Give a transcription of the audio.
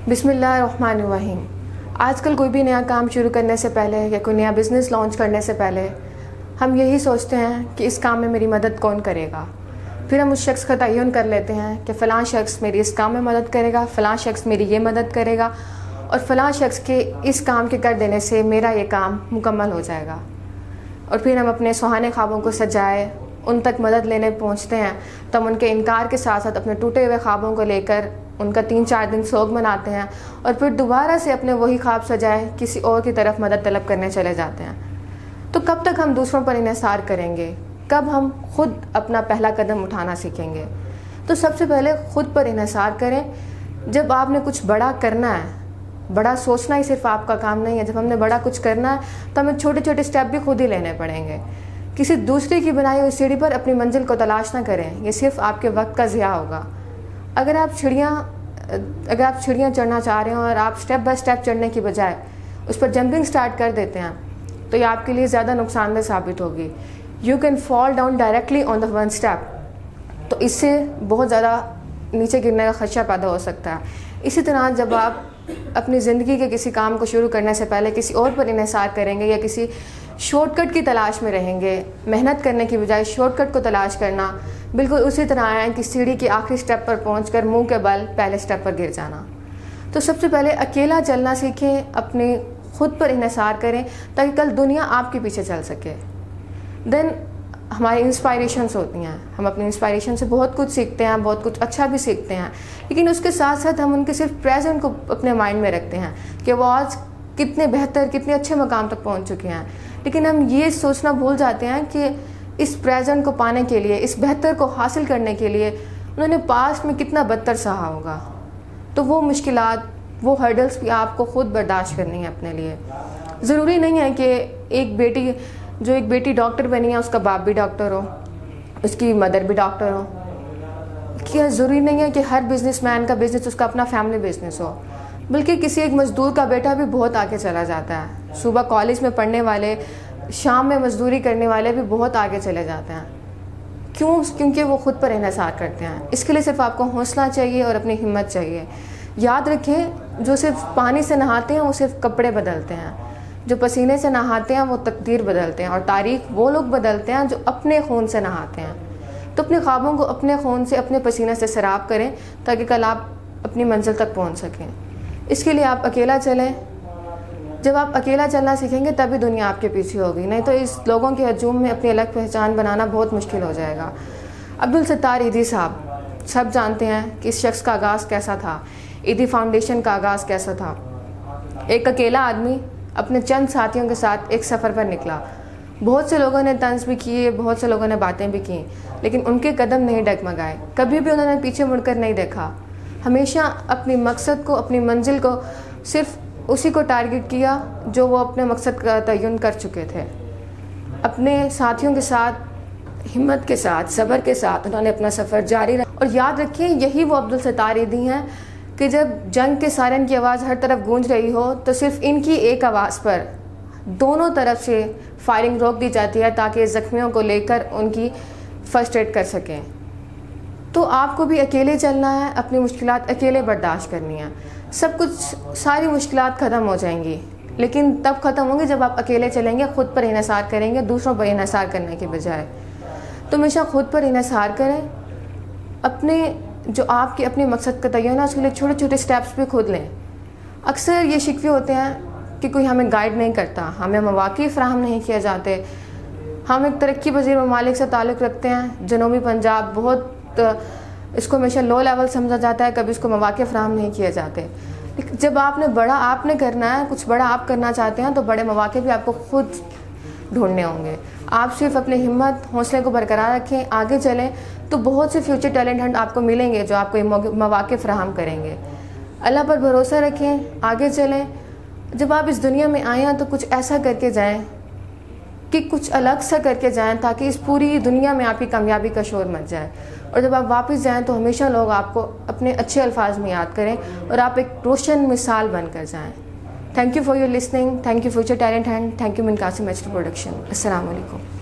بسم اللہ الرحمن الرحیم۔ آج کل کوئی بھی نیا کام شروع کرنے سے پہلے یا کوئی نیا بزنس لانچ کرنے سے پہلے ہم یہی سوچتے ہیں کہ اس کام میں میری مدد کون کرے گا۔ پھر ہم اس شخص کا تعین کر لیتے ہیں کہ فلاں شخص میری اس کام میں مدد کرے گا، فلاں شخص میری یہ مدد کرے گا، اور فلاں شخص کے اس کام کے کر دینے سے میرا یہ کام مکمل ہو جائے گا۔ اور پھر ہم اپنے سہانے خوابوں کو سجائے ان تک مدد لینے پہنچتے ہیں تو ہم ان کے انکار کے ساتھ ساتھ اپنے ٹوٹے ہوئے خوابوں کو لے کر ان کا 3-4 دن سوگ مناتے ہیں، اور پھر دوبارہ سے اپنے وہی خواب سجائے کسی اور کی طرف مدد طلب کرنے چلے جاتے ہیں۔ تو کب تک ہم دوسروں پر انحصار کریں گے؟ کب ہم خود اپنا پہلا قدم اٹھانا سیکھیں گے؟ تو سب سے پہلے خود پر انحصار کریں۔ جب آپ نے کچھ بڑا کرنا ہے، بڑا سوچنا ہی صرف آپ کا کام نہیں ہے، جب ہم نے بڑا کچھ کرنا ہے تو ہمیں چھوٹے چھوٹے اسٹیپ بھی خود ہی لینے پڑیں گے۔ کسی دوسرے کی بنائی ہوئی سیڑھی پر اپنی منزل کو تلاش نہ کریں، یہ صرف آپ کے وقت کا ضیاع ہوگا۔ اگر آپ چھڑیاں چڑھنا چاہ رہے ہیں اور آپ اسٹیپ بائی اسٹیپ چڑھنے کی بجائے اس پر جمپنگ سٹارٹ کر دیتے ہیں تو یہ آپ کے لیے زیادہ نقصان دہ ثابت ہوگی۔ You can fall down directly on the one step, تو اس سے بہت زیادہ نیچے گرنے کا خدشہ پیدا ہو سکتا ہے۔ اسی طرح جب آپ اپنی زندگی کے کسی کام کو شروع کرنے سے پہلے کسی اور پر انحصار کریں گے یا کسی شارٹ کٹ کی تلاش میں رہیں گے، محنت کرنے کی بجائے شارٹ کٹ کو تلاش کرنا بالکل اسی طرح ہے کہ سیڑھی کے آخری سٹیپ پر پہنچ کر منہ کے بل پہلے سٹیپ پر گر جانا۔ تو سب سے پہلے اکیلا چلنا سیکھیں، اپنے خود پر انحصار کریں تاکہ کل دنیا آپ کے پیچھے چل سکے۔ دین ہماری انسپائریشنس ہوتی ہیں، ہم اپنی انسپائریشن سے بہت کچھ سیکھتے ہیں، بہت کچھ اچھا بھی سیکھتے ہیں، لیکن اس کے ساتھ ساتھ ہم ان کے صرف پریزنٹ کو اپنے مائنڈ میں رکھتے ہیں کہ وہ آج کتنے بہتر، کتنے اچھے مقام تک پہنچ چکے ہیں، لیکن ہم یہ سوچنا بھول جاتے ہیں کہ اس پریزنٹ کو پانے کے لیے، اس بہتر کو حاصل کرنے کے لیے انہوں نے پاسٹ میں کتنا بدتر سہا ہوگا۔ تو وہ مشکلات، وہ ہرڈلس بھی آپ کو خود برداشت کرنی ہے اپنے لیے۔ ضروری نہیں ہے کہ ایک بیٹی ڈاکٹر بنی ہے اس کا باپ بھی ڈاکٹر ہو، اس کی مدر بھی ڈاکٹر ہو۔ کیا ضروری نہیں ہے کہ ہر بزنس مین کا بزنس اس کا اپنا فیملی بزنس ہو، بلکہ کسی ایک مزدور کا بیٹا بھی بہت آگے چلا جاتا ہے۔ صبح کالج میں پڑھنے والے، شام میں مزدوری کرنے والے بھی بہت آگے چلے جاتے ہیں۔ کیونکہ وہ خود پر انحصار کرتے ہیں۔ اس کے لیے صرف آپ کو حوصلہ چاہیے اور اپنی ہمت چاہیے۔ یاد رکھیں، جو صرف پانی سے نہاتے ہیں وہ صرف کپڑے بدلتے ہیں، جو پسینے سے نہاتے ہیں وہ تقدیر بدلتے ہیں، اور تاریخ وہ لوگ بدلتے ہیں جو اپنے خون سے نہاتے ہیں۔ تو اپنے خوابوں کو اپنے خون سے، اپنے پسینے سے سیراب کریں تاکہ کل آپ اپنی منزل تک پہنچ سکیں۔ اس کے لیے آپ اکیلا چلیں۔ جب آپ اکیلا چلنا سیکھیں گے تبھی دنیا آپ کے پیچھے ہوگی، نہیں تو اس لوگوں کے ہجوم میں اپنی الگ پہچان بنانا بہت مشکل ہو جائے گا۔ عبدالستار ایدھی صاحب، سب جانتے ہیں کہ اس شخص کا آغاز کیسا تھا، ایدھی فاؤنڈیشن کا آغاز کیسا تھا۔ ایک اکیلا آدمی اپنے چند ساتھیوں کے ساتھ ایک سفر پر نکلا۔ بہت سے لوگوں نے طنز بھی کیے، بہت سے لوگوں نے باتیں بھی کیں، لیکن ان کے قدم نہیں ڈگمگائے۔ کبھی بھی انہوں نے پیچھے مڑ کر نہیں دیکھا۔ ہمیشہ اپنی مقصد کو، اپنی منزل کو، صرف اسی کو ٹارگٹ کیا جو وہ اپنے مقصد کا تعین کر چکے تھے۔ اپنے ساتھیوں کے ساتھ، ہمت کے ساتھ، صبر کے ساتھ انہوں نے اپنا سفر جاری رکھا۔ اور یاد رکھیں، یہی وہ عبدالستار ایدھی ہیں کہ جب جنگ کے سائرن کی آواز ہر طرف گونج رہی ہو تو صرف ان کی ایک آواز پر دونوں طرف سے فائرنگ روک دی جاتی ہے تاکہ زخمیوں کو لے کر ان کی فرسٹ ایڈ کر سکیں۔ تو آپ کو بھی اکیلے چلنا ہے، اپنی مشکلات اکیلے برداشت کرنی ہے۔ سب کچھ، ساری مشکلات ختم ہو جائیں گی، لیکن تب ختم ہوں گی جب آپ اکیلے چلیں گے، خود پر انحصار کریں گے، دوسروں پر انحصار کرنے کے بجائے۔ تو ہمیشہ خود پر انحصار کریں، اپنے جو آپ کے اپنے مقصد کا تعین ہے اس کے لیے چھوٹے چھوٹے سٹیپس بھی خود لیں۔ اکثر یہ شکوے ہوتے ہیں کہ کوئی ہمیں گائیڈ نہیں کرتا، ہمیں مواقع فراہم نہیں کیے جاتے۔ ہم ایک ترقی پذیر ممالک سے تعلق رکھتے ہیں، جنوبی پنجاب بہت اس کو ہمیشہ لو لیول سمجھا جاتا ہے، کبھی اس کو مواقع فراہم نہیں کیے جاتے۔ لیکن جب آپ نے کرنا ہے، کچھ بڑا آپ کرنا چاہتے ہیں تو بڑے مواقع بھی آپ کو خود ڈھونڈنے ہوں گے۔ آپ صرف اپنی ہمت، حوصلے کو برقرار رکھیں، آگے چلیں تو بہت سے فیوچر ٹیلنٹ ہنٹ آپ کو ملیں گے جو آپ کو یہ مواقع فراہم کریں گے۔ اللہ پر بھروسہ رکھیں، آگے چلیں۔ جب آپ اس دنیا میں آئیں تو کچھ ایسا کر کے جائیں کہ کچھ الگ سا کر کے جائیں تاکہ اس پوری دنیا میں آپ کی کامیابی کا شور مچ جائے، اور جب آپ واپس جائیں تو ہمیشہ لوگ آپ کو اپنے اچھے الفاظ میں یاد کریں اور آپ ایک روشن مثال بن کر جائیں۔ Thank you for your listening, thank you future talent hunt, thank you من قاسم ایچ ٹی پروڈکشن۔ السلام علیکم۔